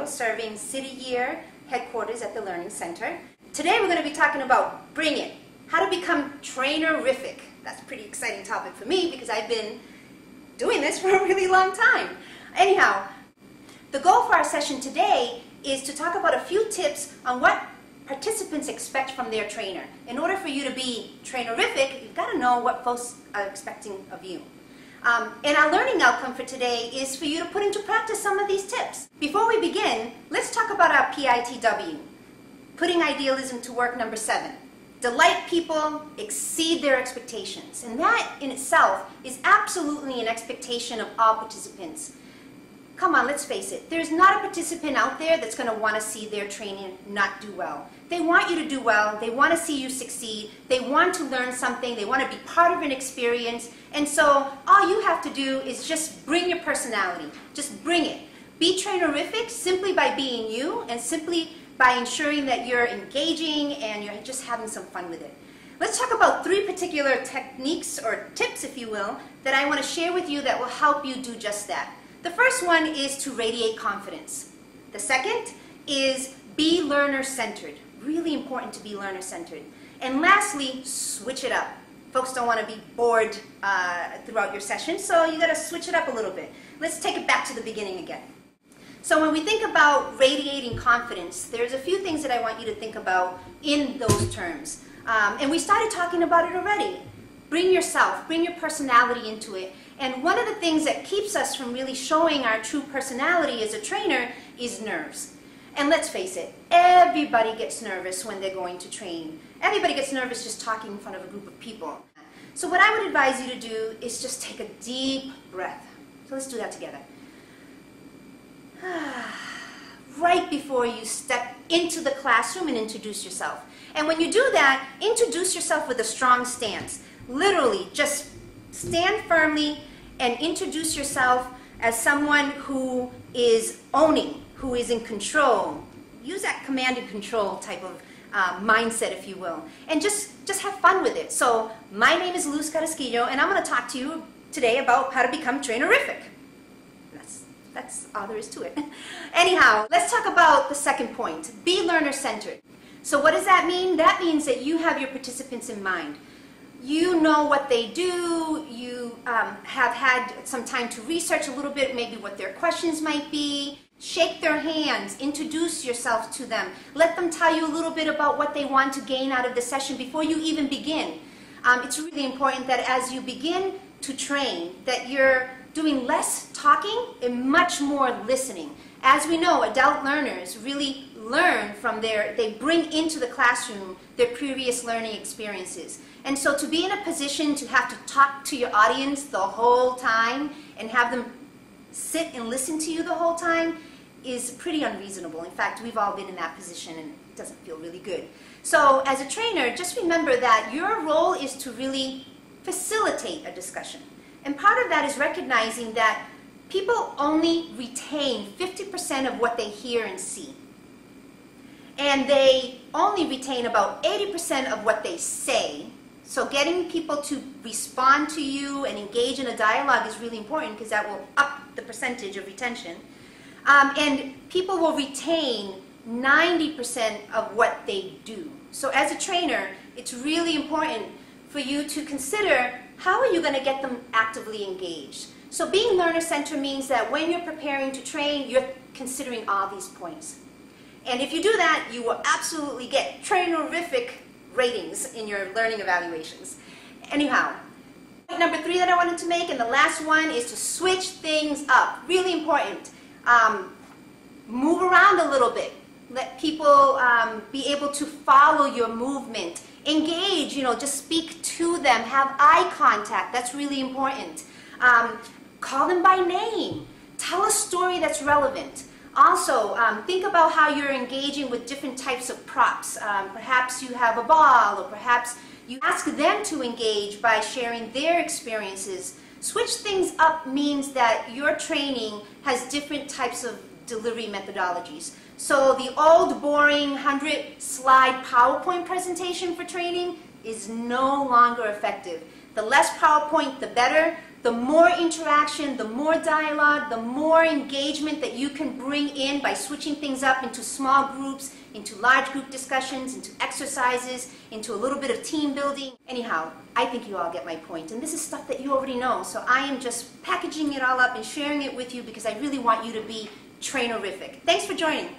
serving City Year headquarters at the Learning Center. Today we're going to be talking about Bring It, how to become trainerific. That's a pretty exciting topic for me because I've been doing this for a really long time. Anyhow, the goal for our session today is to talk about a few tips on what participants expect from their trainer. In order for you to be trainerific, you've got to know what folks are expecting of you. And our learning outcome for today is for you to put into practice some of these tips. Before we begin, let's talk about our PITW, putting idealism to work, number 7. Delight people, exceed their expectations. And that in itself is absolutely an expectation of all participants. Come on, let's face it. There's not a participant out there that's going to want to see their trainer not do well. They want you to do well. They want to see you succeed. They want to learn something. They want to be part of an experience. And so all you have to do is just bring your personality. Just bring it. Be trainerific simply by being you and simply by ensuring that you're engaging and you're just having some fun with it. Let's talk about 3 particular techniques or tips, if you will, that I want to share with you that will help you do just that. The first one is to radiate confidence. The second is be learner-centered. Really important to be learner-centered. And lastly, switch it up. Folks don't want to be bored throughout your session, so you got to switch it up a little bit. Let's take it back to the beginning again. So when we think about radiating confidence, there's a few things that I want you to think about in those terms. And we started talking about it already. Bring yourself, bring your personality into it. And one of the things that keeps us from really showing our true personality as a trainer is nerves. And let's face it, everybody gets nervous when they're going to train. Everybody gets nervous just talking in front of a group of people. So what I would advise you to do is just take a deep breath. So let's do that together. Right before you step into the classroom and introduce yourself. And when you do that, introduce yourself with a strong stance. Literally, just stand firmly and introduce yourself as someone who is owning, who is in control. Use that command and control type of mindset, if you will. And just have fun with it. So, my name is Carrasquillo, and I'm going to talk to you today about how to become trainerific. That's all there is to it. Anyhow, let's talk about the second point. Be learner-centered. So what does that mean? That means that you have your participants in mind. You know what they do. You have had some time to research a little bit, maybe what their questions might be. Shake their hands. Introduce yourself to them. Let them tell you a little bit about what they want to gain out of the session before you even begin. It's really important that as you begin to train, that you're doing less talking and much more listening. As we know, adult learners really learn from they bring into the classroom their previous learning experiences. And so to be in a position to have to talk to your audience the whole time and have them sit and listen to you the whole time is pretty unreasonable. In fact, we've all been in that position and it doesn't feel really good. So as a trainer, just remember that your role is to really facilitate a discussion. And part of that is recognizing that people only retain 50% of what they hear and see. And they only retain about 80% of what they say. So getting people to respond to you and engage in a dialogue is really important because that will up the percentage of retention. And people will retain 90% of what they do. So as a trainer, it's really important for you to consider how are you going to get them actively engaged. So being learner-centered means that when you're preparing to train, you're considering all these points. And if you do that, you will absolutely get trainerific ratings in your learning evaluations. Anyhow, point number 3 that I wanted to make, and the last one, is to switch things up. Really important. Move around a little bit. Let people be able to follow your movement. Engage, just speak to them. Have eye contact. That's really important. Call them by name. Tell a story that's relevant. Also, think about how you're engaging with different types of props. Perhaps you have a ball, or perhaps you ask them to engage by sharing their experiences. Switch things up means that your training has different types of delivery methodologies. So the old boring 100-slide PowerPoint presentation for training is no longer effective. The less PowerPoint, the better. the more interaction, the more dialogue, the more engagement that you can bring in by switching things up into small groups, into large group discussions, into exercises, into a little bit of team building. Anyhow, I think you all get my point. And this is stuff that you already know. So I am just packaging it all up and sharing it with you because I really want you to be trainerific. Thanks for joining.